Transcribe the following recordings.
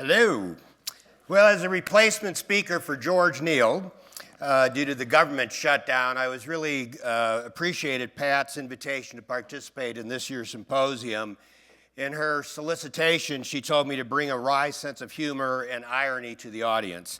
Hello. Well, as a replacement speaker for George Neal, due to the government shutdown, I was really appreciated Pat's invitation to participate in this year's symposium. In her solicitation, she told me to bring a wry sense of humor and irony to the audience.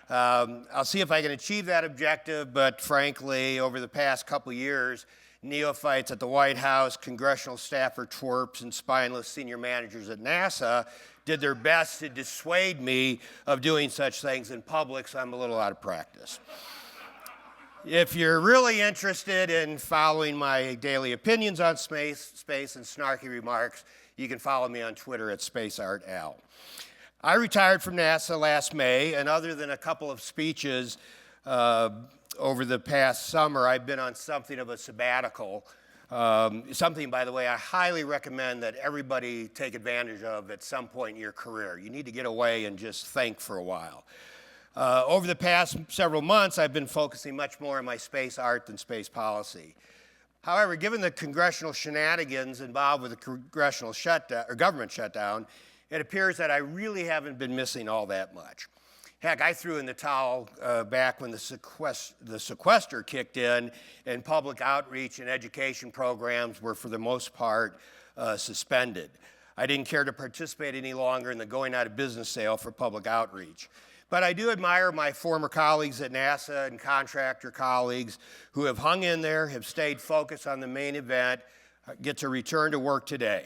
I'll see if I can achieve that objective, but frankly, over the past couple years, neophytes at the White House, congressional staffer twerps, and spineless senior managers at NASA did their best to dissuade me of doing such things in public, so I'm a little out of practice. If you're really interested in following my daily opinions on space and snarky remarks, you can follow me on Twitter at SpaceArtAl. I retired from NASA last May, and other than a couple of speeches over the past summer, I've been on something of a sabbatical. Something, by the way, I highly recommend that everybody take advantage of at some point in your career. You need to get away and just think for a while. Over the past several months, I've been focusing much more on my space art than space policy. However, given the congressional shenanigans involved with the congressional shutdown, or government shutdown, it appears that I really haven't been missing all that much. Heck, I threw in the towel back when the sequester kicked in and public outreach and education programs were, for the most part, suspended. I didn't care to participate any longer in the going out of business sale for public outreach. But I do admire my former colleagues at NASA and contractor colleagues who have hung in there, have stayed focused on the main event, get to return to work today.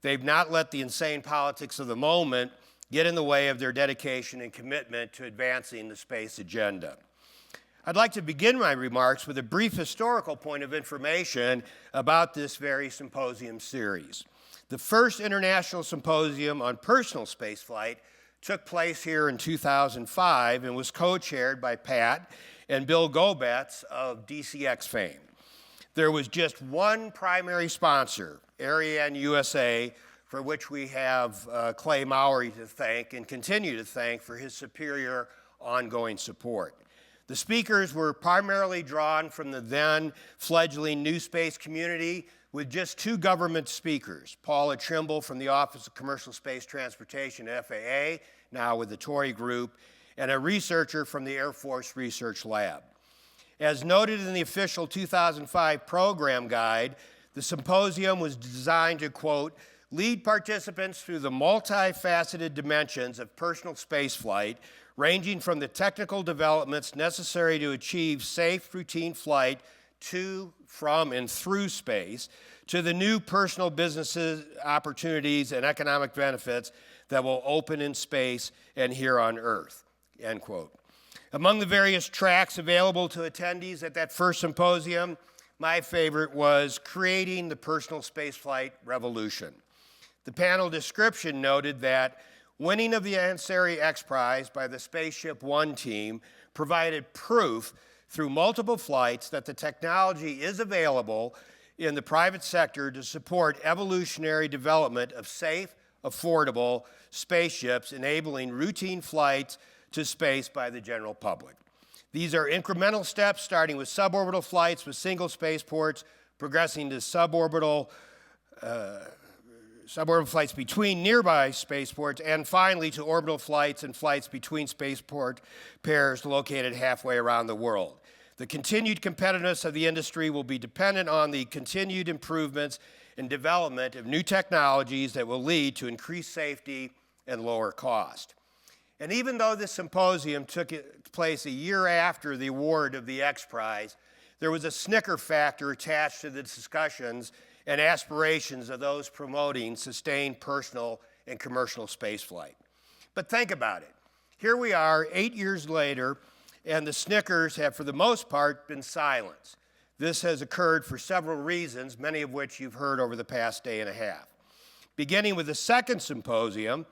They've not let the insane politics of the moment get in the way of their dedication and commitment to advancing the space agenda. I'd like to begin my remarks with a brief historical point of information about this very symposium series. The first international symposium on personal spaceflight took place here in 2005 and was co-chaired by Pat and Bill Gobetz of DCX fame. There was just one primary sponsor, Ariane USA, for which we have Clay Mowry to thank and continue to thank for his superior ongoing support. The speakers were primarily drawn from the then fledgling new space community with just two government speakers, Paula Trimble from the Office of Commercial Space Transportation at FAA, now with the Tory Group, and a researcher from the Air Force Research Lab. As noted in the official 2005 program guide, the symposium was designed to, quote, lead participants through the multifaceted dimensions of personal spaceflight, ranging from the technical developments necessary to achieve safe, routine flight to, from, and through space, to the new personal businesses, opportunities, and economic benefits that will open in space and here on Earth, end quote. Among the various tracks available to attendees at that first symposium, my favorite was Creating the Personal Spaceflight Revolution. The panel description noted that winning of the Ansari X Prize by the Spaceship One team provided proof through multiple flights that the technology is available in the private sector to support evolutionary development of safe, affordable spaceships enabling routine flights to space by the general public. These are incremental steps starting with suborbital flights with single spaceports, progressing to suborbital flights between nearby spaceports, and finally to orbital flights and flights between spaceport pairs located halfway around the world. The continued competitiveness of the industry will be dependent on the continued improvements and development of new technologies that will lead to increased safety and lower cost. And even though this symposium took place a year after the award of the X Prize, there was a snicker factor attached to the discussions and aspirations of those promoting sustained personal and commercial spaceflight. But think about it. Here we are 8 years later, and the snickers have, for the most part, been silenced. This has occurred for several reasons, many of which you've heard over the past day and a half. Beginning with the second symposium,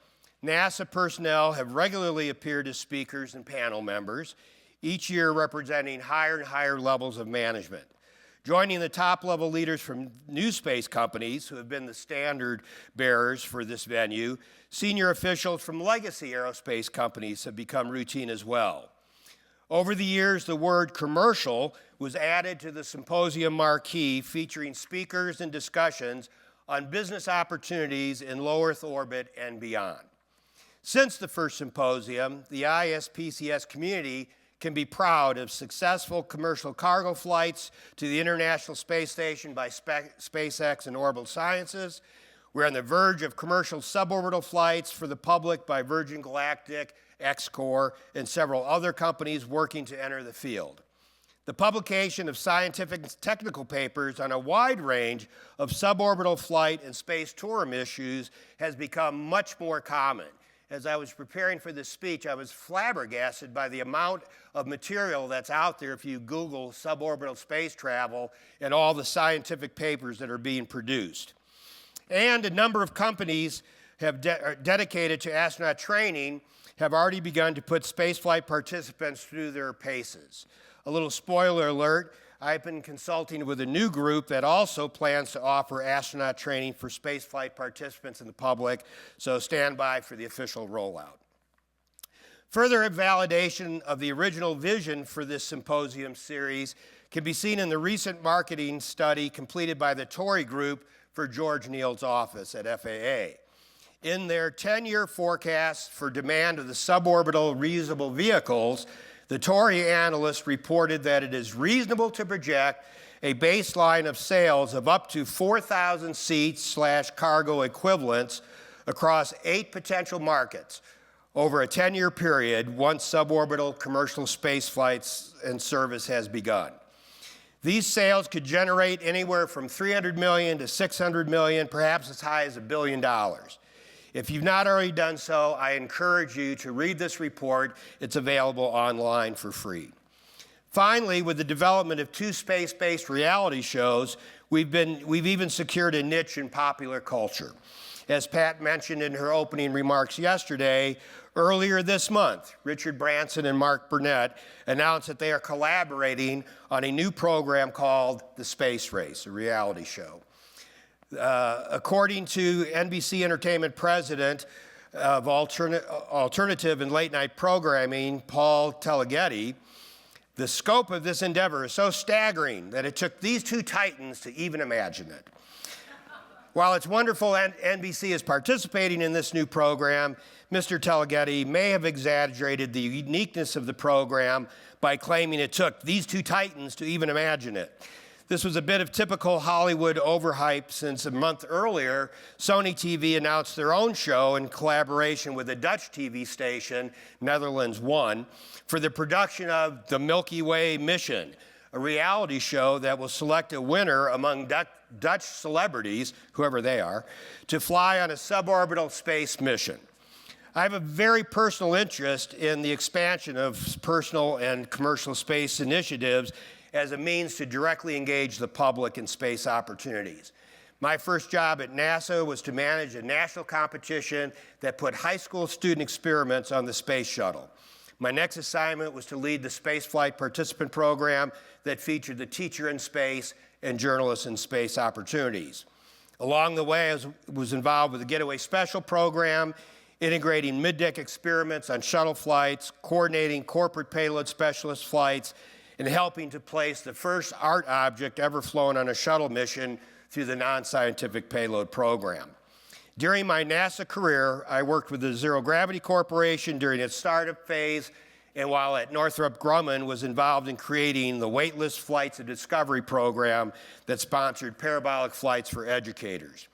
NASA personnel have regularly appeared as speakers and panel members, each year representing higher and higher levels of management. Joining the top-level leaders from new space companies who have been the standard bearers for this venue, senior officials from legacy aerospace companies have become routine as well. Over the years, the word commercial was added to the symposium marquee, featuring speakers and discussions on business opportunities in low Earth orbit and beyond. Since the first symposium, the ISPCS community can be proud of successful commercial cargo flights to the International Space Station by SpaceX and Orbital Sciences. We're on the verge of commercial suborbital flights for the public by Virgin Galactic, X-Corp, and several other companies working to enter the field. The publication of scientific and technical papers on a wide range of suborbital flight and space tourism issues has become much more common. As I was preparing for this speech, I was flabbergasted by the amount of material that's out there if you Google suborbital space travel and all the scientific papers that are being produced. And a number of companies have dedicated to astronaut training have already begun to put spaceflight participants through their paces. A little spoiler alert, I've been consulting with a new group that also plans to offer astronaut training for spaceflight participants in the public, so stand by for the official rollout. Further validation of the original vision for this symposium series can be seen in the recent marketing study completed by the Tory Group for George Neal's office at FAA. In their 10-year forecast for demand of the suborbital reusable vehicles, the Tory analyst reported that it is reasonable to project a baseline of sales of up to 4,000 seats/cargo equivalents across 8 potential markets over a 10-year period once suborbital commercial space flights and service has begun. These sales could generate anywhere from $300 million to $600 million, perhaps as high as $1 billion. If you've not already done so, I encourage you to read this report. It's available online for free. Finally, with the development of 2 space-based reality shows, we've even secured a niche in popular culture. As Pat mentioned in her opening remarks yesterday, earlier this month, Richard Branson and Mark Burnett announced that they are collaborating on a new program called The Space Race, a reality show. According to NBC Entertainment President of Alternative and Late Night Programming, Paul Teleghetti, the scope of this endeavor is so staggering that it took these 2 titans to even imagine it. While it's wonderful NBC is participating in this new program, Mr. Teleghetti may have exaggerated the uniqueness of the program by claiming it took these 2 titans to even imagine it. This was a bit of typical Hollywood overhype since a month earlier, Sony TV announced their own show in collaboration with a Dutch TV station, Netherlands 1, for the production of The Milky Way Mission, a reality show that will select a winner among Dutch celebrities, whoever they are, to fly on a suborbital space mission. I have a very personal interest in the expansion of personal and commercial space initiatives as a means to directly engage the public in space opportunities. My first job at NASA was to manage a national competition that put high school student experiments on the space shuttle. My next assignment was to lead the spaceflight participant program that featured the teacher in space and journalists in space opportunities. Along the way, I was involved with the Getaway Special program, integrating mid-deck experiments on shuttle flights, coordinating corporate payload specialist flights, and helping to place the first art object ever flown on a shuttle mission through the non-scientific payload program. During my NASA career, I worked with the Zero Gravity Corporation during its startup phase, and while at Northrop Grumman, was involved in creating the Waitlist Flights of Discovery program that sponsored parabolic flights for educators.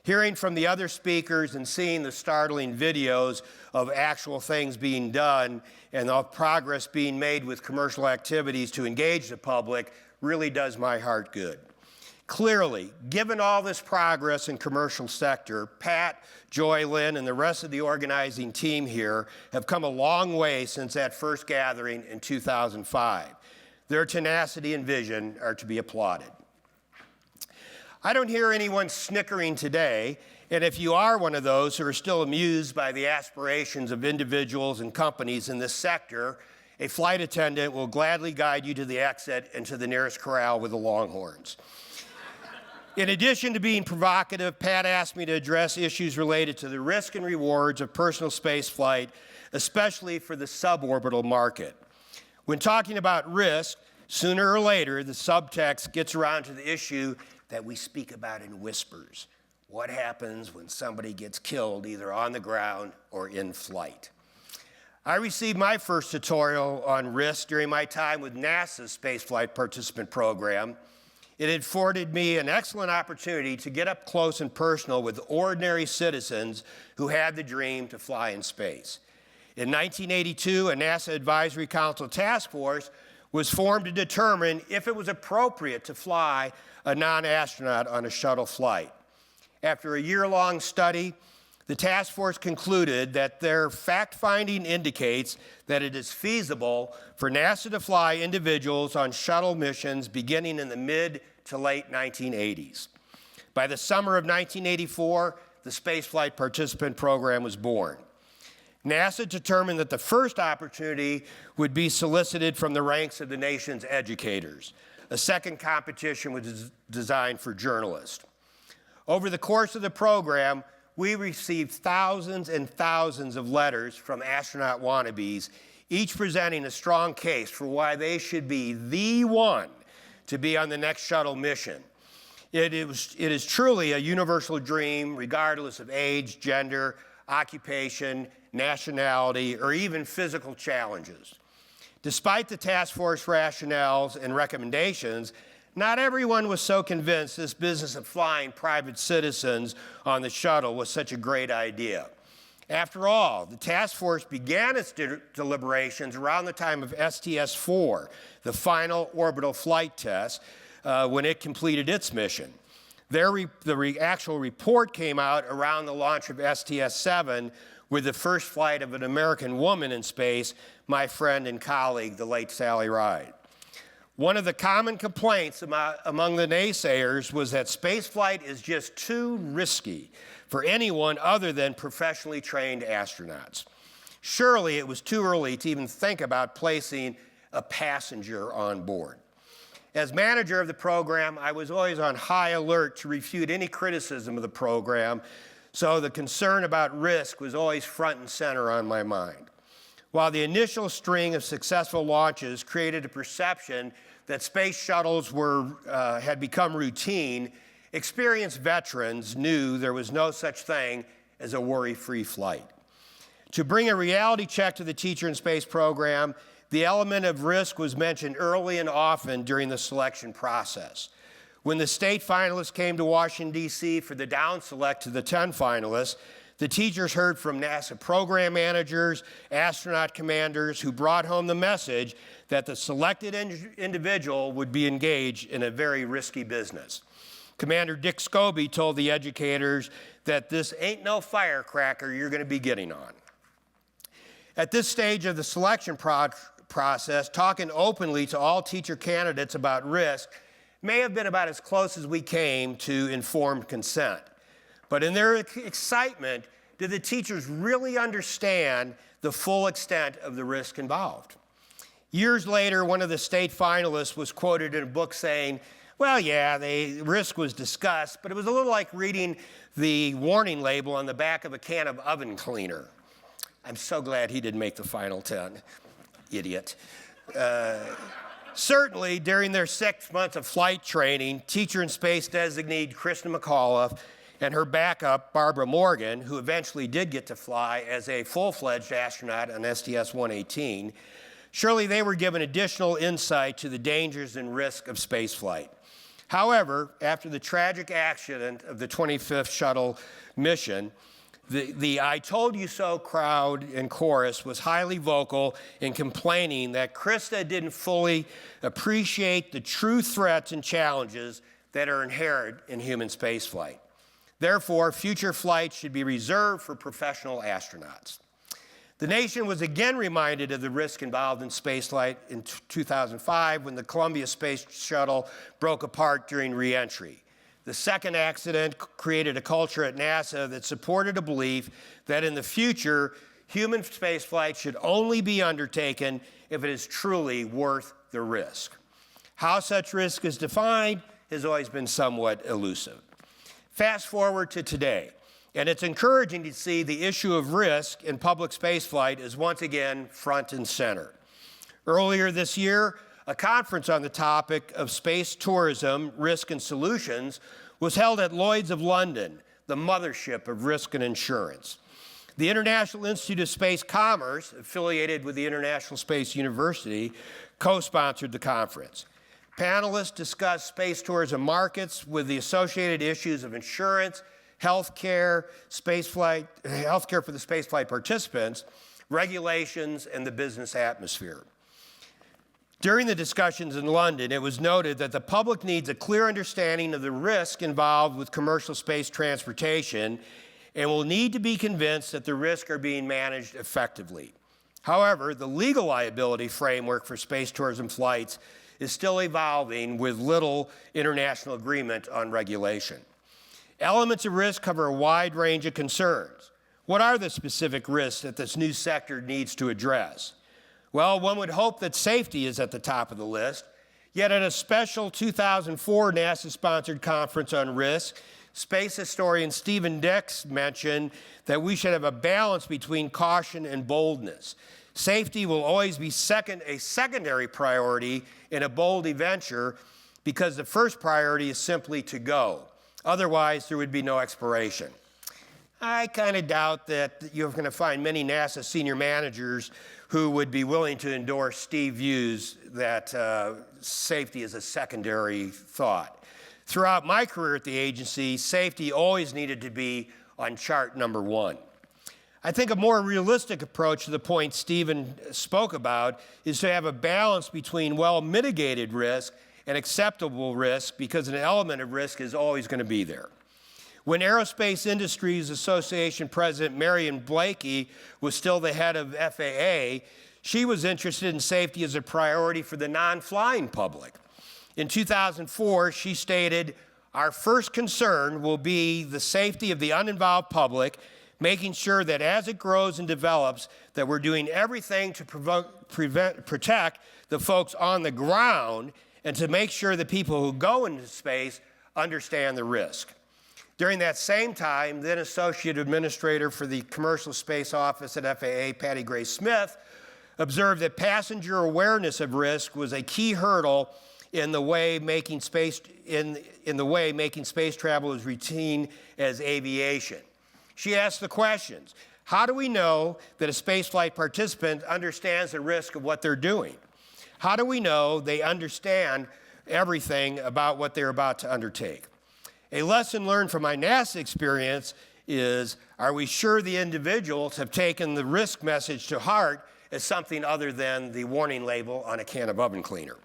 Hearing from the other speakers and seeing the startling videos of actual things being done and of progress being made with commercial activities to engage the public really does my heart good. Clearly, given all this progress in commercial sector, Pat, Joy, Lynn, and the rest of the organizing team here have come a long way since that first gathering in 2005. Their tenacity and vision are to be applauded. I don't hear anyone snickering today, and if you are one of those who are still amused by the aspirations of individuals and companies in this sector, a flight attendant will gladly guide you to the exit and to the nearest corral with the longhorns. In addition to being provocative, Pat asked me to address issues related to the risk and rewards of personal space flight, especially for the suborbital market. When talking about risk, sooner or later, the subtext gets around to the issue that we speak about in whispers, What happens when somebody gets killed either on the ground or in flight? I received my first tutorial on risk during my time with NASA's Spaceflight Participant Program. It afforded me an excellent opportunity to get up close and personal with ordinary citizens who had the dream to fly in space. In 1982, a NASA Advisory Council task force was formed to determine if it was appropriate to fly a non-astronaut on a shuttle flight. After a year-long study, the task force concluded that their fact-finding indicates that it is feasible for NASA to fly individuals on shuttle missions beginning in the mid to late 1980s. By the summer of 1984, the Spaceflight Participant Program was born. NASA determined that the first opportunity would be solicited from the ranks of the nation's educators. A second competition was designed for journalists. Over the course of the program, we received thousands and thousands of letters from astronaut wannabes, each presenting a strong case for why they should be the one to be on the next shuttle mission. It is truly a universal dream, regardless of age, gender, occupation, nationality, or even physical challenges. Despite the task force rationales and recommendations, not everyone was so convinced this business of flying private citizens on the shuttle was such a great idea. After all, the task force began its deliberations around the time of STS-4, the final orbital flight test, when it completed its mission. The actual report came out around the launch of STS-7 with the first flight of an American woman in space, my friend and colleague, the late Sally Ride. One of the common complaints among the naysayers was that spaceflight is just too risky for anyone other than professionally trained astronauts. Surely it was too early to even think about placing a passenger on board. As manager of the program, I was always on high alert to refute any criticism of the program, so the concern about risk was always front and center on my mind. While the initial string of successful launches created a perception that space shuttles had become routine, experienced veterans knew there was no such thing as a worry-free flight. To bring a reality check to the Teacher in Space program, the element of risk was mentioned early and often during the selection process. When the state finalists came to Washington, D.C. for the down select to the 10 finalists, the teachers heard from NASA program managers, astronaut commanders who brought home the message that the selected individual would be engaged in a very risky business. Commander Dick Scobie told the educators that this ain't no firecracker you're going to be getting on. At this stage of the selection process, talking openly to all teacher candidates about risk may have been about as close as we came to informed consent. But in their excitement, did the teachers really understand the full extent of the risk involved? Years later, one of the state finalists was quoted in a book saying, well, yeah, the risk was discussed, but it was a little like reading the warning label on the back of a can of oven cleaner. I'm so glad he didn't make the final 10, idiot. Certainly, during their 6 months of flight training, Teacher in Space designee Kristen McAuliffe and her backup, Barbara Morgan, who eventually did get to fly as a full-fledged astronaut on STS-118, surely they were given additional insight to the dangers and risk of spaceflight. However, after the tragic accident of the 25th shuttle mission, the I told you so crowd and chorus was highly vocal in complaining that Krista didn't fully appreciate the true threats and challenges that are inherent in human spaceflight. Therefore, future flights should be reserved for professional astronauts. The nation was again reminded of the risk involved in spaceflight in 2005 when the Columbia Space Shuttle broke apart during re-entry. The second accident created a culture at NASA that supported a belief that in the future, human spaceflight should only be undertaken if it is truly worth the risk. How such risk is defined has always been somewhat elusive. Fast forward to today, and it's encouraging to see the issue of risk in public spaceflight is once again front and center. Earlier this year, a conference on the topic of space tourism, risk and solutions was held at Lloyd's of London, the mothership of risk and insurance. The International Institute of Space Commerce, affiliated with the International Space University, co-sponsored the conference. Panelists discussed space tourism markets with the associated issues of insurance, healthcare for the spaceflight participants, regulations, and the business atmosphere. During the discussions in London, it was noted that the public needs a clear understanding of the risk involved with commercial space transportation and will need to be convinced that the risks are being managed effectively. However, the legal liability framework for space tourism flights is still evolving with little international agreement on regulation. Elements of risk cover a wide range of concerns. What are the specific risks that this new sector needs to address? Well, one would hope that safety is at the top of the list, yet at a special 2004 NASA-sponsored conference on risk, space historian Stephen Dix mentioned that we should have a balance between caution and boldness. Safety will always be a secondary priority in a bold venture because the first priority is simply to go. Otherwise, there would be no exploration. I kind of doubt that you're going to find many NASA senior managers who would be willing to endorse Steve's views that safety is a secondary thought. Throughout my career at the agency, safety always needed to be on chart number one. I think a more realistic approach to the point Stephen spoke about is to have a balance between well-mitigated risk and acceptable risk, because an element of risk is always going to be there. When Aerospace Industries Association President Marion Blakey was still the head of FAA, she was interested in safety as a priority for the non-flying public. In 2004, she stated, "Our first concern will be the safety of the uninvolved public, making sure that as it grows and develops, that we're doing everything to protect the folks on the ground and to make sure that people who go into space understand the risk." During that same time, then Associate Administrator for the Commercial Space Office at FAA, Patty Grace Smith, observed that passenger awareness of risk was a key hurdle in the way making space travel as routine as aviation. She asked the questions: how do we know that a spaceflight participant understands the risk of what they're doing? How do we know they understand everything about what they're about to undertake? A lesson learned from my NASA experience is, are we sure the individuals have taken the risk message to heart as something other than the warning label on a can of oven cleaner?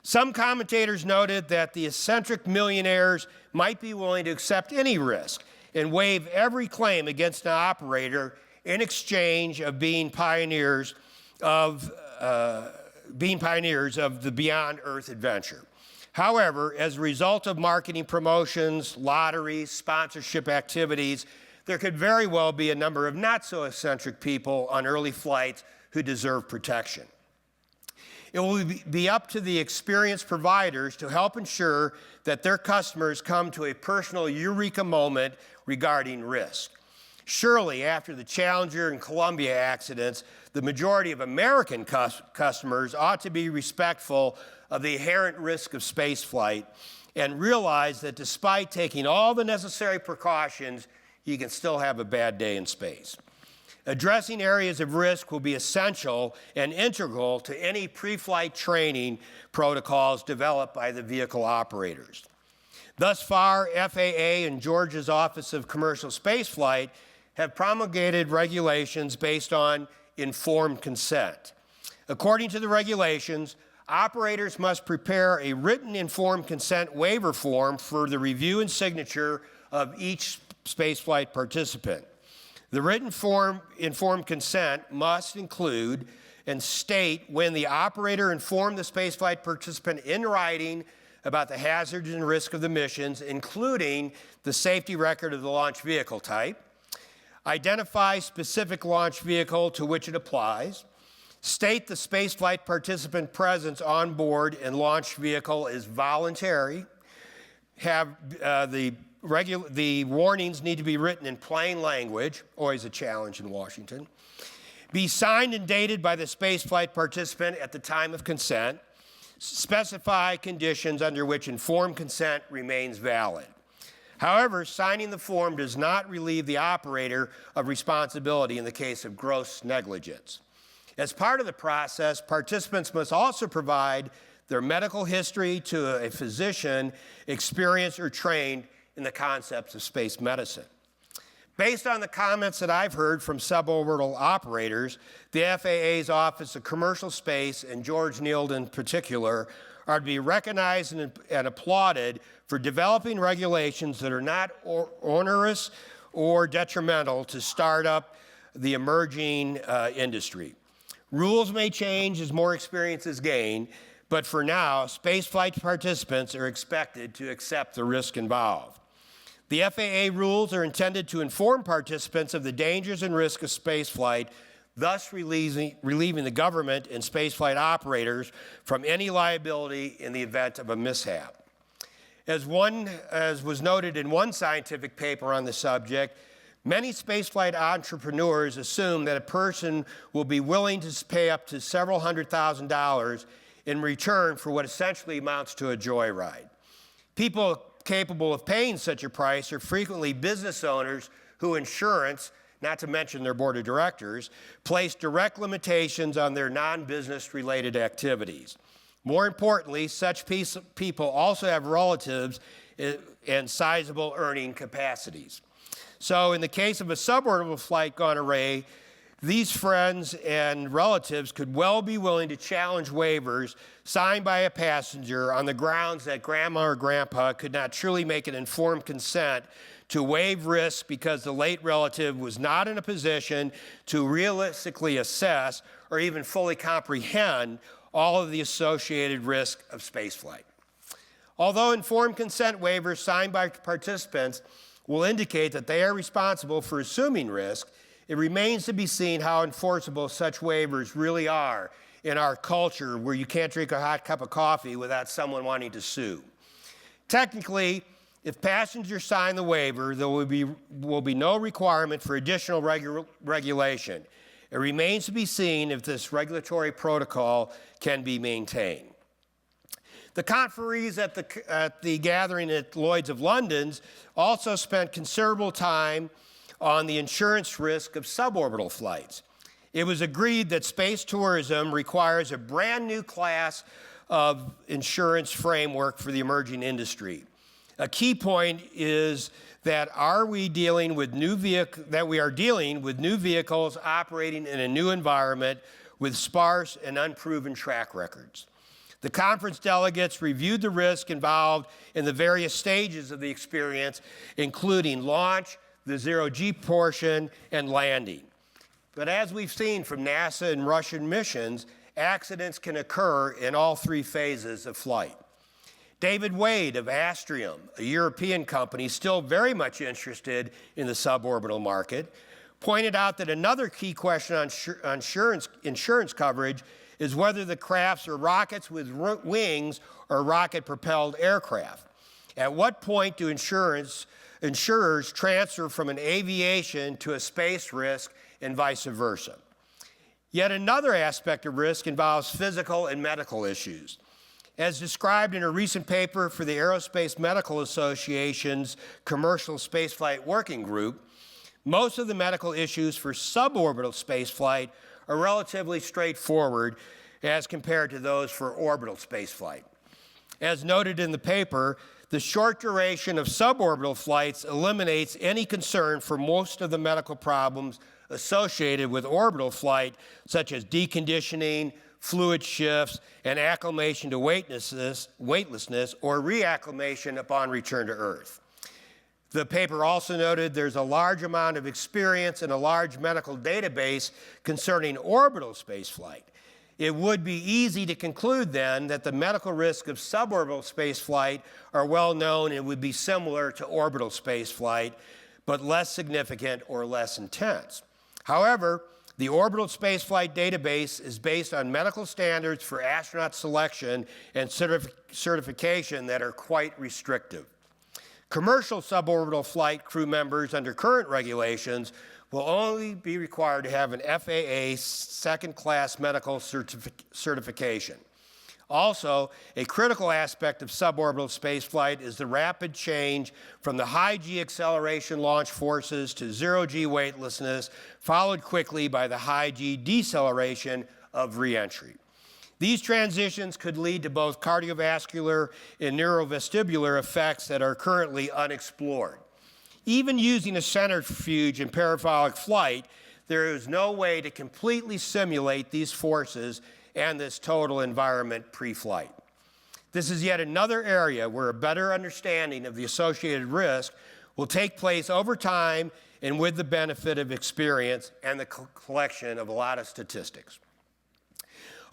Some commentators noted that the eccentric millionaires might be willing to accept any risk and waive every claim against an operator in exchange of being pioneers of the beyond Earth adventure. However, as a result of marketing promotions, lotteries, sponsorship activities, there could very well be a number of not-so-eccentric people on early flights who deserve protection. It will be up to the experienced providers to help ensure that their customers come to a personal eureka moment regarding risk. Surely, after the Challenger and Columbia accidents, the majority of American customers ought to be respectful of the inherent risk of spaceflight and realize that despite taking all the necessary precautions, you can still have a bad day in space. Addressing areas of risk will be essential and integral to any pre-flight training protocols developed by the vehicle operators. Thus far, FAA and Georgia's Office of Commercial Spaceflight have promulgated regulations based on informed consent. According to the regulations, operators must prepare a written informed consent waiver form for the review and signature of each spaceflight participant. The written informed consent must include and state when the operator informed the spaceflight participant in writing about the hazards and risk of the missions, including the safety record of the launch vehicle type, identify specific launch vehicle to which it applies, state the spaceflight participant presence on board and launch vehicle is voluntary, have the warnings need to be written in plain language, always a challenge in Washington, be signed and dated by the spaceflight participant at the time of consent, specify conditions under which informed consent remains valid. However, signing the form does not relieve the operator of responsibility in the case of gross negligence. As part of the process, participants must also provide their medical history to a physician experienced or trained in the concepts of space medicine. Based on the comments that I've heard from suborbital operators, the FAA's Office of Commercial Space, and George Neal in particular, are to be recognized and applauded for developing regulations that are not onerous or detrimental to start up the emerging industry. Rules may change as more experience is gained, but for now, spaceflight participants are expected to accept the risk involved. The FAA rules are intended to inform participants of the dangers and risks of spaceflight, thus relieving the government and spaceflight operators from any liability in the event of a mishap. As was noted in one scientific paper on the subject, many spaceflight entrepreneurs assume that a person will be willing to pay up to several $100,000 in return for what essentially amounts to a joyride. People capable of paying such a price are frequently business owners who insurance, not to mention their board of directors, place direct limitations on their non-business related activities. More importantly, such people also have relatives and sizable earning capacities. So in the case of a suborbital flight gone awry, these friends and relatives could well be willing to challenge waivers signed by a passenger on the grounds that grandma or grandpa could not truly make an informed consent to waive risk because the late relative was not in a position to realistically assess or even fully comprehend all of the associated risk of spaceflight. Although informed consent waivers signed by participants will indicate that they are responsible for assuming risk, it remains to be seen how enforceable such waivers really are in our culture where you can't drink a hot cup of coffee without someone wanting to sue. Technically, if passengers sign the waiver, there will be no requirement for additional regulation. It remains to be seen if this regulatory protocol can be maintained. The conferees at the gathering at Lloyd's of London's also spent considerable time on the insurance risk of suborbital flights. It was agreed that space tourism requires a brand new class of insurance framework for the emerging industry. A key point is that we are dealing with new vehicles operating in a new environment with sparse and unproven track records. The conference delegates reviewed the risk involved in the various stages of the experience, including launch, the zero-G portion, and landing. But as we've seen from NASA and Russian missions, accidents can occur in all three phases of flight. David Wade of Astrium, a European company still very much interested in the suborbital market, pointed out that another key question on insurance coverage is whether the crafts are rockets with wings or rocket-propelled aircraft. At what point do insurers transfer from an aviation to a space risk and vice versa? Yet another aspect of risk involves physical and medical issues. As described in a recent paper for the Aerospace Medical Association's Commercial Spaceflight Working Group, most of the medical issues for suborbital spaceflight are relatively straightforward as compared to those for orbital spaceflight. As noted in the paper, the short duration of suborbital flights eliminates any concern for most of the medical problems associated with orbital flight, such as deconditioning, fluid shifts, and acclimation to weightlessness or reacclimation upon return to Earth. The paper also noted there's a large amount of experience and a large medical database concerning orbital spaceflight. It would be easy to conclude then that the medical risks of suborbital spaceflight are well known and would be similar to orbital spaceflight, but less significant or less intense. However, the orbital spaceflight database is based on medical standards for astronaut selection and certification that are quite restrictive. Commercial suborbital flight crew members under current regulations will only be required to have an FAA second-class medical certification. Also, a critical aspect of suborbital spaceflight is the rapid change from the high-G acceleration launch forces to zero-G weightlessness, followed quickly by the high-G deceleration of reentry. These transitions could lead to both cardiovascular and neurovestibular effects that are currently unexplored. Even using a centrifuge in parabolic flight, there is no way to completely simulate these forces and this total environment pre-flight. This is yet another area where a better understanding of the associated risk will take place over time and with the benefit of experience and the collection of a lot of statistics.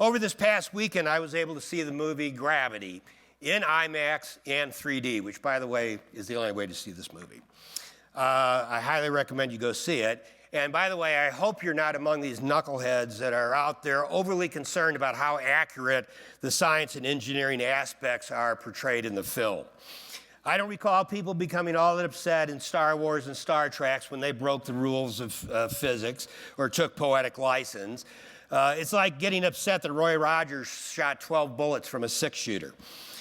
Over this past weekend, I was able to see the movie Gravity in IMAX and 3D, which, by the way, is the only way to see this movie. I highly recommend you go see it. And by the way, I hope you're not among these knuckleheads that are out there overly concerned about how accurate the science and engineering aspects are portrayed in the film. I don't recall people becoming all that upset in Star Wars and Star Trek when they broke the rules of physics or took poetic license. It's like getting upset that Roy Rogers shot 12 bullets from a six-shooter.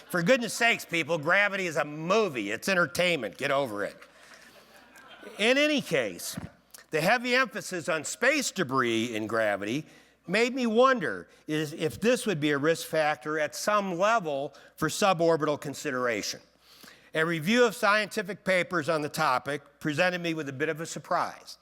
For goodness sakes, people, Gravity is a movie. It's entertainment. Get over it. In any case, the heavy emphasis on space debris in Gravity made me wonder if this would be a risk factor at some level for suborbital consideration. A review of scientific papers on the topic presented me with a bit of a surprise.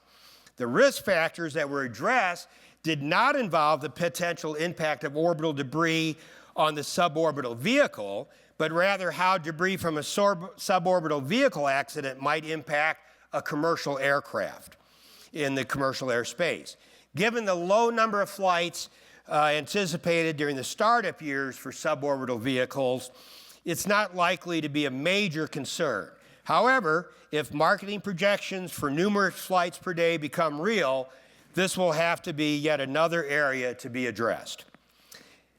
The risk factors that were addressed did not involve the potential impact of orbital debris on the suborbital vehicle, but rather how debris from a suborbital vehicle accident might impact a commercial aircraft in the commercial airspace. Given the low number of flights anticipated during the startup years for suborbital vehicles, it's not likely to be a major concern. However, if marketing projections for numerous flights per day become real, this will have to be yet another area to be addressed.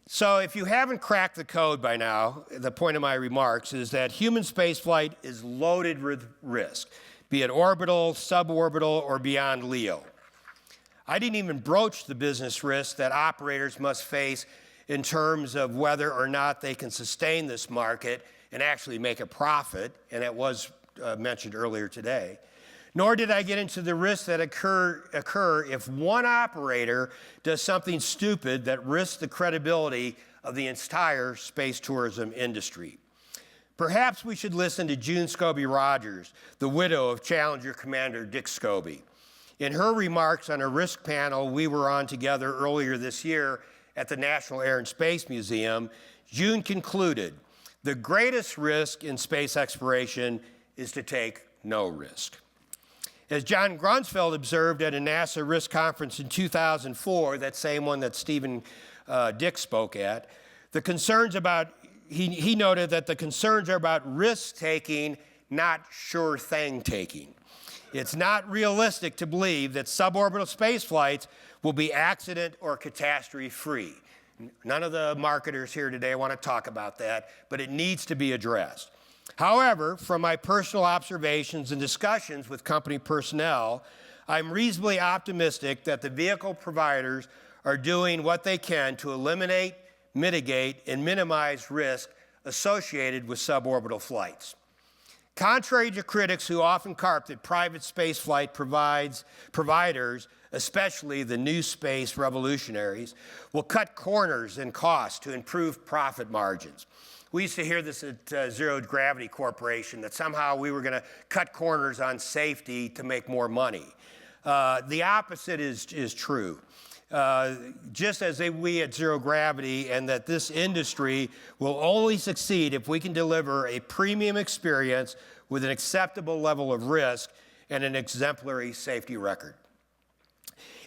So if you haven't cracked the code by now, the point of my remarks is that human spaceflight is loaded with risk, be it orbital, suborbital, or beyond LEO. I didn't even broach the business risks that operators must face in terms of whether or not they can sustain this market and actually make a profit, and it was mentioned earlier today. Nor did I get into the risks that occur if one operator does something stupid that risks the credibility of the entire space tourism industry. Perhaps we should listen to June Scobie Rogers, the widow of Challenger Commander Dick Scobie. In her remarks on a risk panel we were on together earlier this year at the National Air and Space Museum, June concluded, the greatest risk in space exploration is to take no risk. As John Grunsfeld observed at a NASA risk conference in 2004, that same one that Stephen Dick spoke at, he noted that the concerns are about risk-taking, not sure-thing taking. It's not realistic to believe that suborbital space flights will be accident or catastrophe-free. None of the marketers here today want to talk about that, but it needs to be addressed. However, from my personal observations and discussions with company personnel, I'm reasonably optimistic that the vehicle providers are doing what they can to eliminate, mitigate, and minimize risk associated with suborbital flights. Contrary to critics who often carp that private spaceflight providers, especially the new space revolutionaries, will cut corners in costs to improve profit margins. We used to hear this at Zero Gravity Corporation, that somehow we were going to cut corners on safety to make more money. The opposite is true. Just as we at Zero Gravity, and that this industry will only succeed if we can deliver a premium experience with an acceptable level of risk and an exemplary safety record.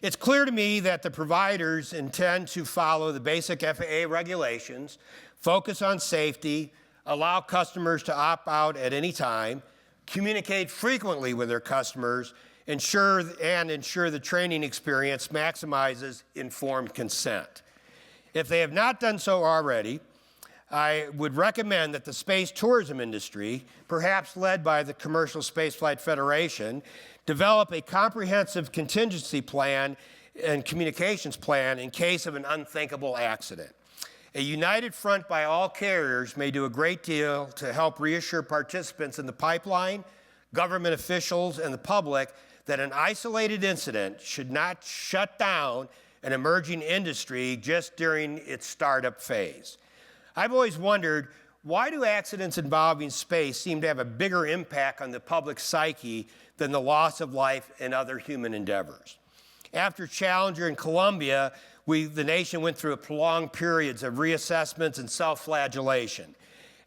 It's clear to me that the providers intend to follow the basic FAA regulations, focus on safety, allow customers to opt out at any time, communicate frequently with their customers, ensure the training experience maximizes informed consent. If they have not done so already, I would recommend that the space tourism industry, perhaps led by the Commercial Spaceflight Federation, develop a comprehensive contingency plan and communications plan in case of an unthinkable accident. A united front by all carriers may do a great deal to help reassure participants in the pipeline, government officials, and the public that an isolated incident should not shut down an emerging industry just during its startup phase. I've always wondered, why do accidents involving space seem to have a bigger impact on the public psyche than the loss of life in other human endeavors? After Challenger and Columbia, the nation went through prolonged periods of reassessments and self-flagellation.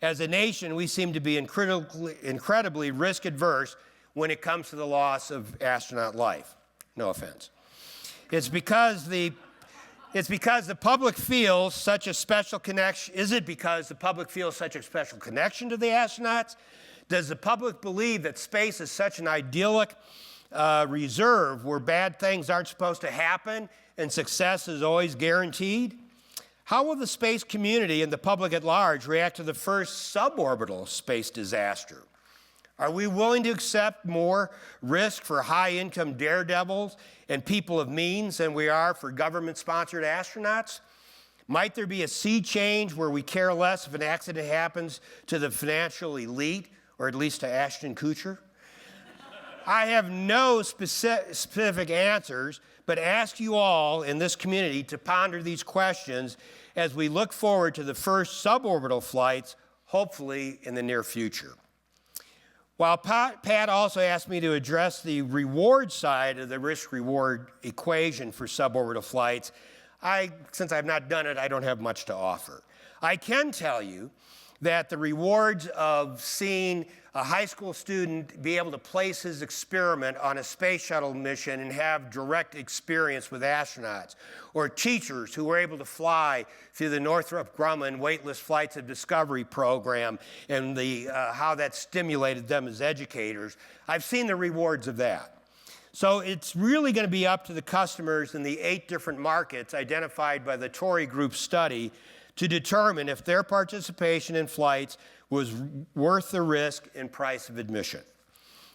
As a nation, we seem to be incredibly risk-averse when it comes to the loss of astronaut life. No offense. It's because the public feels such a special connection. Is it because the public feels such a special connection to the astronauts? Does the public believe that space is such an idyllic reserve where bad things aren't supposed to happen and success is always guaranteed? How will the space community and the public at large react to the first suborbital space disaster? Are we willing to accept more risk for high-income daredevils and people of means than we are for government-sponsored astronauts? Might there be a sea change where we care less if an accident happens to the financial elite, or at least to Ashton Kutcher? I have no specific answers, but ask you all in this community to ponder these questions as we look forward to the first suborbital flights, hopefully in the near future. While Pat also asked me to address the reward side of the risk-reward equation for suborbital flights, since I've not done it, I don't have much to offer. I can tell you that the rewards of seeing a high school student be able to place his experiment on a space shuttle mission and have direct experience with astronauts, or teachers who were able to fly through the Northrop Grumman Weightless Flights of Discovery program and how that stimulated them as educators. I've seen the rewards of that. So it's really going to be up to the customers in the 8 different markets identified by the Torrey Group study to determine if their participation in flights was worth the risk and price of admission.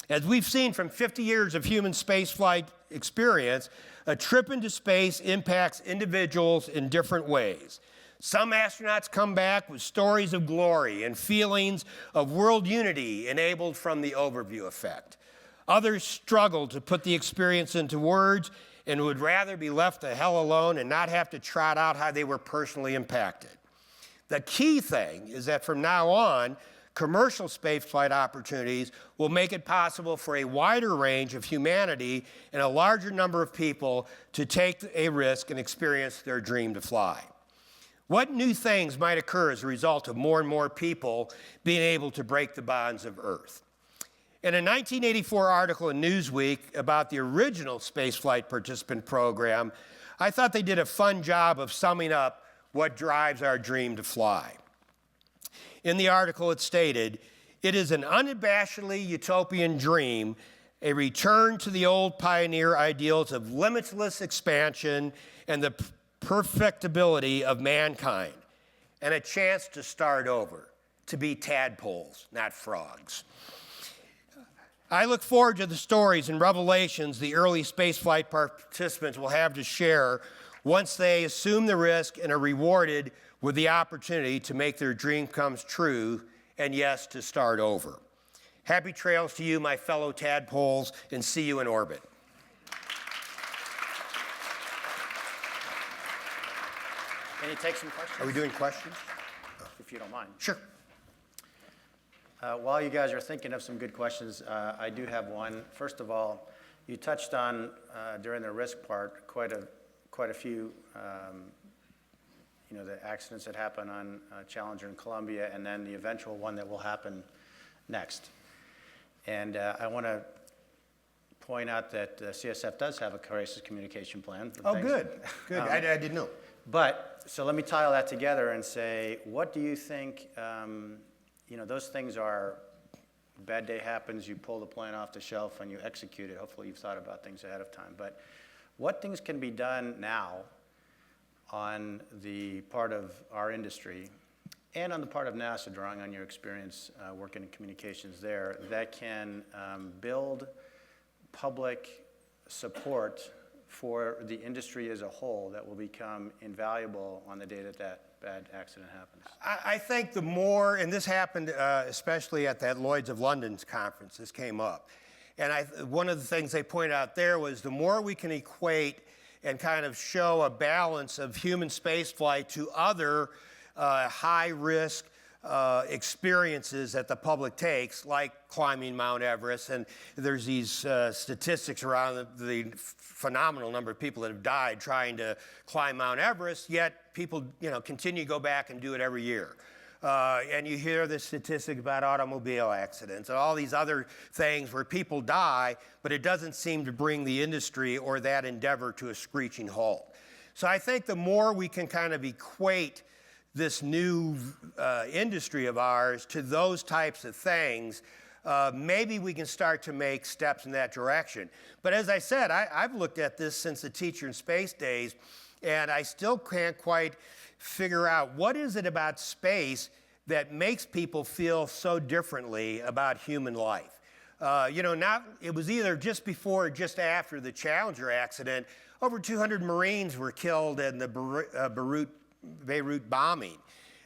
As we've seen from 50 years of human spaceflight experience, a trip into space impacts individuals in different ways. Some astronauts come back with stories of glory and feelings of world unity enabled from the overview effect. Others struggle to put the experience into words and would rather be left the hell alone and not have to trot out how they were personally impacted. The key thing is that from now on, commercial spaceflight opportunities will make it possible for a wider range of humanity and a larger number of people to take a risk and experience their dream to fly. What new things might occur as a result of more and more people being able to break the bonds of Earth? In a 1984 article in Newsweek about the original spaceflight participant program, I thought they did a fun job of summing up what drives our dream to fly. In the article, it stated, "It is an unabashedly utopian dream, a return to the old pioneer ideals of limitless expansion and the perfectibility of mankind, and a chance to start over, to be tadpoles, not frogs." I look forward to the stories and revelations the early spaceflight participants will have to share once they assume the risk and are rewarded with the opportunity to make their dream come true, and yes, to start over. Happy trails to you, my fellow tadpoles, and see you in orbit. Can you take some questions? Are we doing questions? If you don't mind. Sure. While you guys are thinking of some good questions, I do have one. First of all, you touched on, during the risk part, quite a few, the accidents that happen on Challenger and Columbia, and then the eventual one that will happen next. And I want to point out that CSF does have a crisis communication plan. Oh, good. Good. I didn't know. But, so let me tie all that together and say, what do you think, those things are, bad day happens, you pull the plan off the shelf and you execute it. Hopefully you've thought about things ahead of time. But what things can be done now on the part of our industry and on the part of NASA, drawing on your experience working in communications there, that can build public support for the industry as a whole that will become invaluable on the day that that bad accident happens? I think the more, and this happened especially at that Lloyd's of London's conference, this came up. And one of the things they pointed out there was the more we can equate and kind of show a balance of human spaceflight to other high-risk experiences that the public takes, like climbing Mount Everest. And there's these statistics around the phenomenal number of people that have died trying to climb Mount Everest, yet people continue to go back and do it every year. And you hear the statistics about automobile accidents and all these other things where people die, but it doesn't seem to bring the industry or that endeavor to a screeching halt. So I think the more we can kind of equate this new industry of ours to those types of things, maybe we can start to make steps in that direction. But as I said, I've looked at this since the Teacher in Space days, and I still can't quite figure out what is it about space that makes people feel so differently about human life. It was either just before or just after the Challenger accident, over 200 Marines were killed in the Beirut bombing.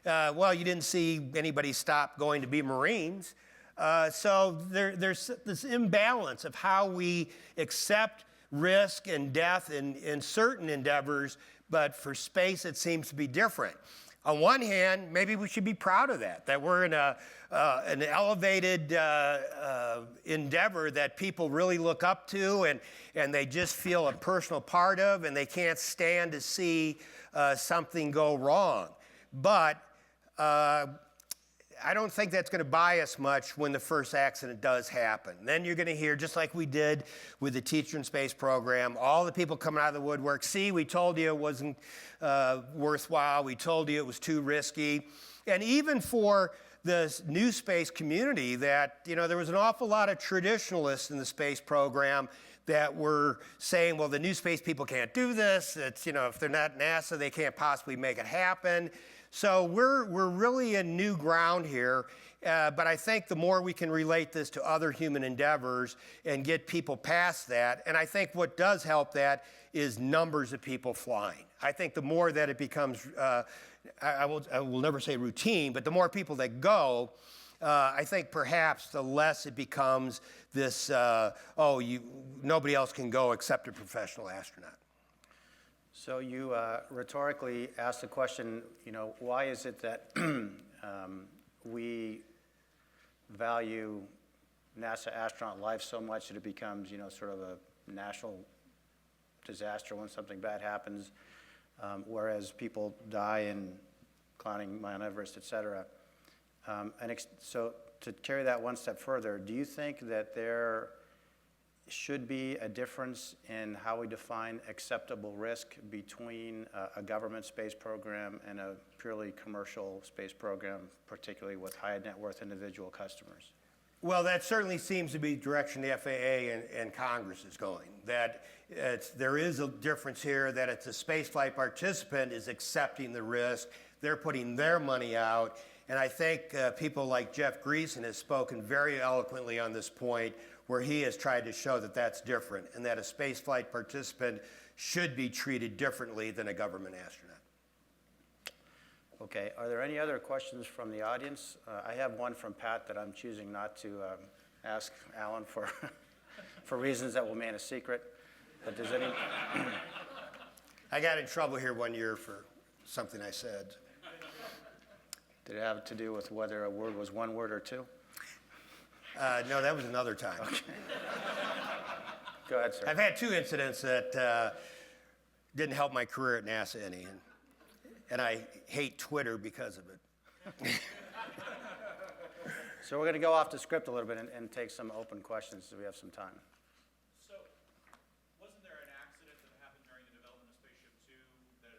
Well, you didn't see anybody stop going to be Marines. So there's this imbalance of how we accept risk and death in certain endeavors, but for space it seems to be different. On one hand, maybe we should be proud of that we're in an elevated endeavor that people really look up to and they just feel a personal part of, and they can't stand to see something go wrong. But I don't think that's going to buy us much when the first accident does happen. Then you're going to hear, just like we did with the Teacher in Space program, all the people coming out of the woodwork, see, we told you it wasn't worthwhile, we told you it was too risky. And even for the new space community, that, there was an awful lot of traditionalists in the space program that were saying, well, the new space people can't do this. It's, if they're not NASA, they can't possibly make it happen. So we're really in new ground here, but I think the more we can relate this to other human endeavors and get people past that, and I think what does help that is numbers of people flying. I think the more that it becomes, I will never say routine, but the more people that go, I think perhaps the less it becomes this, nobody else can go except a professional astronaut. So you rhetorically asked the question, why is it that we value NASA astronaut life so much that it becomes, sort of a national disaster when something bad happens, whereas people die in climbing Mount Everest, et cetera. So to carry that one step further, do you think that there should be a difference in how we define acceptable risk between a government space program and a purely commercial space program, particularly with high net worth individual customers? Well, that certainly seems to be the direction the FAA and Congress is going. That there is a difference here, that it's a spaceflight participant is accepting the risk, they're putting their money out, and I think people like Jeff Greason has spoken very eloquently on this point, where he has tried to show that that's different and that a spaceflight participant should be treated differently than a government astronaut. Okay, are there any other questions from the audience? I have one from Pat that I'm choosing not to ask Alan for, for reasons that will remain a secret. But does any? I got in trouble here one year for something I said. Did it have to do with whether a word was one word or two? No, that was another time. Okay. Go ahead, sir. I've had two incidents that didn't help my career at NASA any, and I hate Twitter because of it. So we're going to go off the script a little bit and take some open questions so we have some time. So wasn't there an accident that happened during the development of Spaceship Two that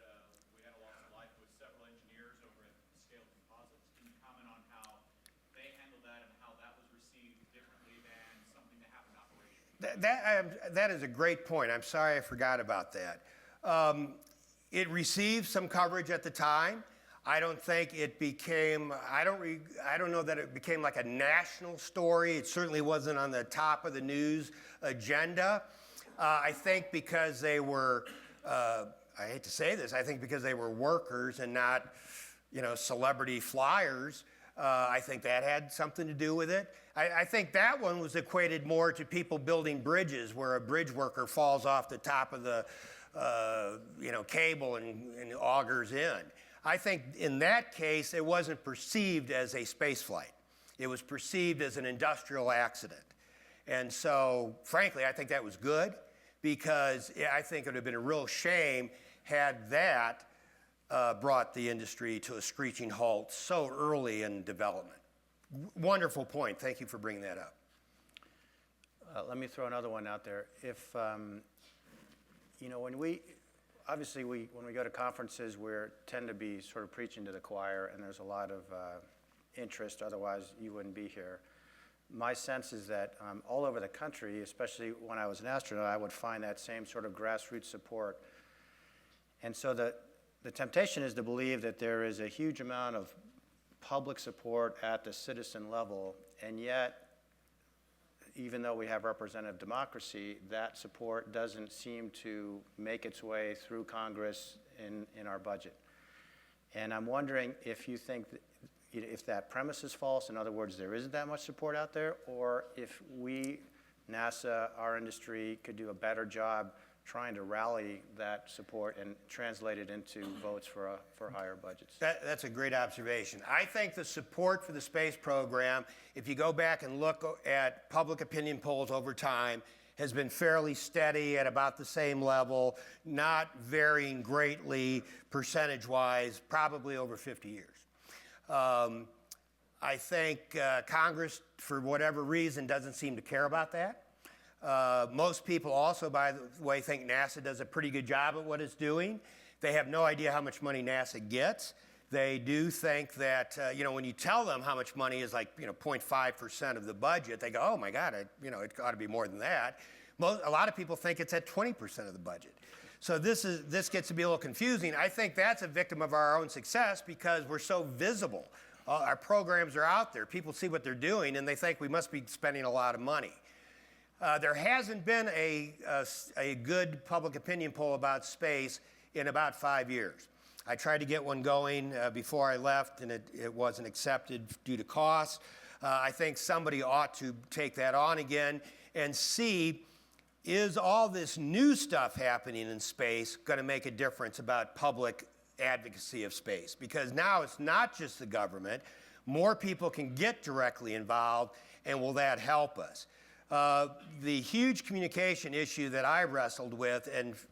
we had a loss of life with several engineers over at Scale Composites? Can you comment on how they handled that and how that was received differently than something that happened operationally? That is a great point. I'm sorry I forgot about that. It received some coverage at the time. I don't think it became, I don't know that it became like a national story. It certainly wasn't on the top of the news agenda. I think because they were, I hate to say this, I think because they were workers and not, celebrity flyers, I think that had something to do with it. I think that one was equated more to people building bridges where a bridge worker falls off the top of the cable and augers in. I think in that case, it wasn't perceived as a space flight. It was perceived as an industrial accident. And so, frankly, I think that was good because I think it would have been a real shame had that brought the industry to a screeching halt so early in development. Wonderful point. Thank you for bringing that up. Let me throw another one out there. If, when we go to conferences, we tend to be sort of preaching to the choir, and there's a lot of interest, otherwise you wouldn't be here. My sense is that all over the country, especially when I was an astronaut, I would find that same sort of grassroots support. And so the temptation is to believe that there is a huge amount of public support at the citizen level, and yet, even though we have representative democracy, that support doesn't seem to make its way through Congress in our budget. And I'm wondering if you think if that premise is false, in other words, there isn't that much support out there, or if we, NASA, our industry, could do a better job trying to rally that support and translate it into votes for higher budgets. That's a great observation. I think the support for the space program, if you go back and look at public opinion polls over time, has been fairly steady at about the same level, not varying greatly percentage-wise, probably over 50 years. I think Congress, for whatever reason, doesn't seem to care about that. Most people also, by the way, think NASA does a pretty good job at what it's doing. They have no idea how much money NASA gets. They do think that, when you tell them how much money is like, 0.5% of the budget, they go, oh my God, it ought to be more than that. A lot of people think it's at 20% of the budget. So this gets to be a little confusing. I think that's a victim of our own success because we're so visible. Our programs are out there. People see what they're doing and they think we must be spending a lot of money. There hasn't been a good public opinion poll about space in about 5 years. I tried to get one going before I left, and it wasn't accepted due to cost. I think somebody ought to take that on again and see, is all this new stuff happening in space going to make a difference about public advocacy of space? Because now it's not just the government. More people can get directly involved, and will that help us? The huge communication issue that I wrestled with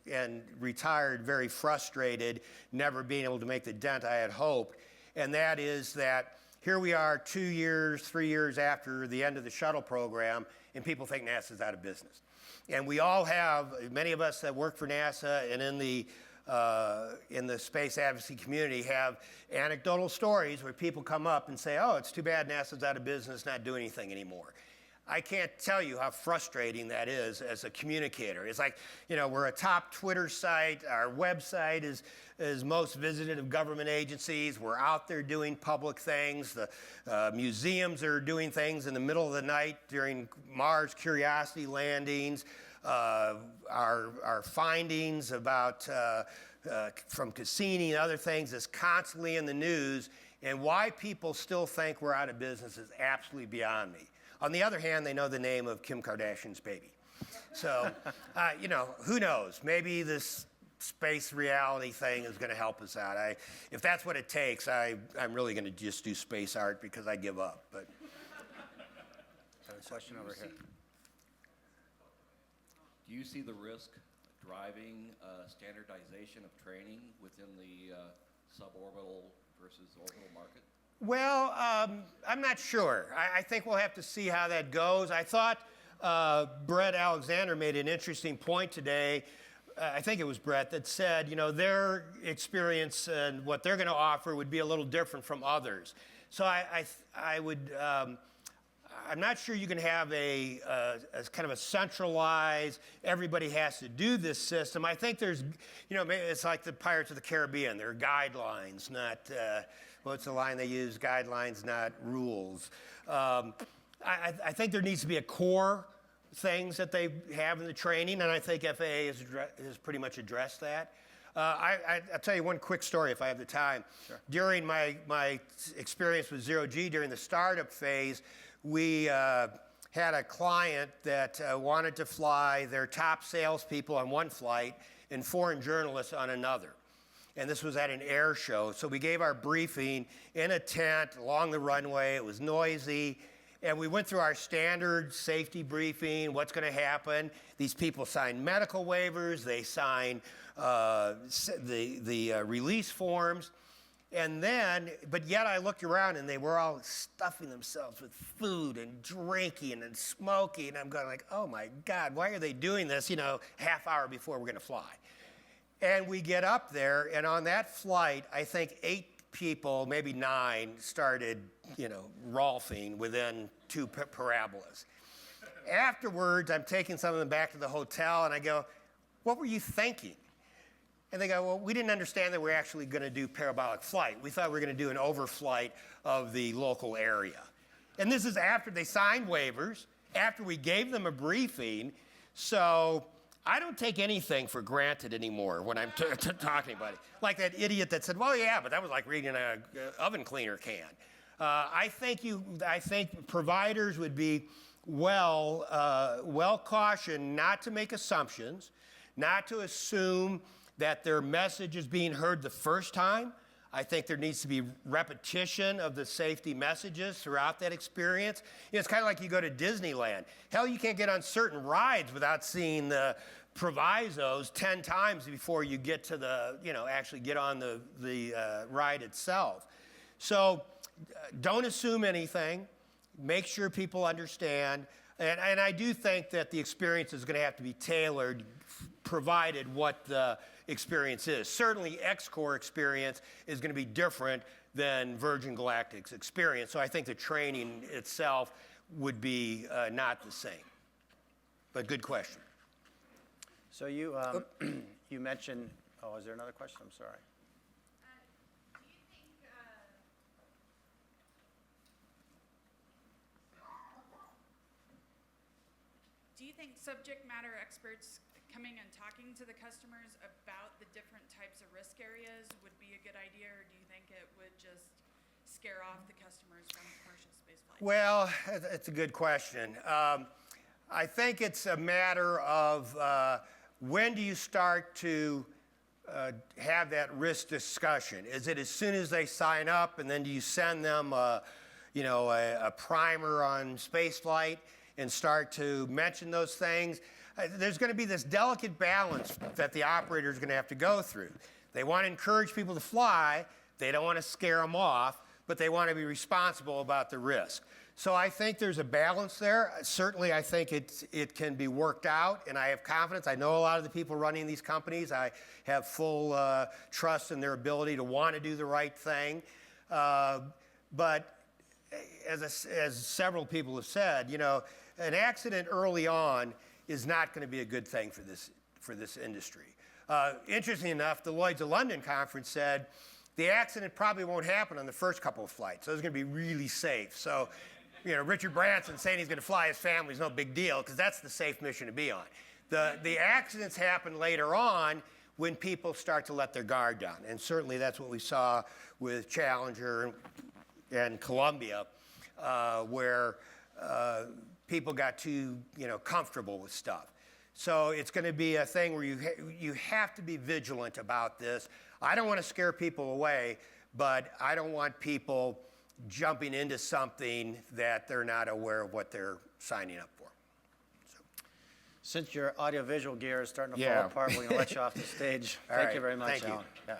and retired very frustrated, never being able to make the dent I had hoped, and that is that here we are 2 years, 3 years after the end of the shuttle program, and people think NASA's out of business. And we all have, many of us that work for NASA and in the space advocacy community have anecdotal stories where people come up and say, oh, it's too bad NASA's out of business, not doing anything anymore. I can't tell you how frustrating that is as a communicator. It's like, we're a top Twitter site. Our website is most visited of government agencies. We're out there doing public things. The museums are doing things in the middle of the night during Mars Curiosity landings. Our findings about from Cassini and other things is constantly in the news. And why people still think we're out of business is absolutely beyond me. On the other hand, they know the name of Kim Kardashian's baby. So, who knows? Maybe this space reality thing is going to help us out. If that's what it takes, I'm really going to just do space art because I give up. But question over here. Do you see the risk driving standardization of training within the suborbital versus orbital market? Well, I'm not sure. I think we'll have to see how that goes. I thought Brett Alexander made an interesting point today. I think it was Brett that said, their experience and what they're going to offer would be a little different from others. So I'm not sure you can have a kind of a centralized, everybody has to do this system. I think there's, it's like the Pirates of the Caribbean. There are guidelines, not, what's the line they use? Guidelines, not rules. I think there needs to be a core things that they have in the training, and I think FAA has pretty much addressed that. I'll tell you one quick story if I have the time. Sure. During my experience with Zero G during the startup phase, we had a client that wanted to fly their top salespeople on one flight and foreign journalists on another. And this was at an air show. So we gave our briefing in a tent along the runway. It was noisy. And we went through our standard safety briefing, what's going to happen. These people sign medical waivers. They sign the release forms. And then, but yet I looked around and they were all stuffing themselves with food and drinking and smoking. And I'm going like, oh my God, why are they doing this, half hour before we're going to fly? And we get up there, and on that flight, I think 8 people, maybe 9, started, rolfing within 2 parabolas. Afterwards, I'm taking some of them back to the hotel, and I go, what were you thinking? And they go, well, we didn't understand that we were actually going to do parabolic flight. We thought we were going to do an overflight of the local area. And this is after they signed waivers, after we gave them a briefing. So I don't take anything for granted anymore when I'm talking about it. Like that idiot that said, well, yeah, but that was like reading an oven cleaner can. I think providers would be well cautioned not to make assumptions, not to assume that their message is being heard the first time. I think there needs to be repetition of the safety messages throughout that experience. It's kind of like you go to Disneyland. Hell, you can't get on certain rides without seeing the provisos 10 times before you get to actually get on the ride itself. So don't assume anything. Make sure people understand. And I do think that the experience is going to have to be tailored, provided what the experience is. Certainly, X-Core experience is going to be different than Virgin Galactic's experience. So I think the training itself would be not the same. But good question. So you you mentioned. Oh, is there another question? I'm sorry. Do you think subject matter experts coming and talking to the customers about the different types of risk areas would be a good idea, or do you think it would just scare off the customers from commercial spaceflight? Well, it's a good question. I think it's a matter of when do you start to have that risk discussion? Is it as soon as they sign up, and then do you send them a primer on spaceflight and start to mention those things? There's going to be this delicate balance that the operator is going to have to go through. They want to encourage people to fly. They don't want to scare them off, but they want to be responsible about the risk. So I think there's a balance there. Certainly, I think it can be worked out, and I have confidence. I know a lot of the people running these companies. I have full trust in their ability to want to do the right thing. But as several people have said, an accident early on is not going to be a good thing for this industry. Interesting enough, the Lloyd's of London conference said the accident probably won't happen on the first couple of flights, so it's going to be really safe. So, Richard Branson saying he's going to fly his family is no big deal, because that's the safe mission to be on. The accidents happen later on when people start to let their guard down, and certainly that's what we saw with Challenger and Columbia, where people got too comfortable with stuff. So it's going to be a thing where you have to be vigilant about this. I don't want to scare people away, but I don't want people jumping into something that they're not aware of what they're signing up for. So. Since your audiovisual gear is starting to fall apart, we're going to let you off the stage. Thank you very much, Alan. Yeah.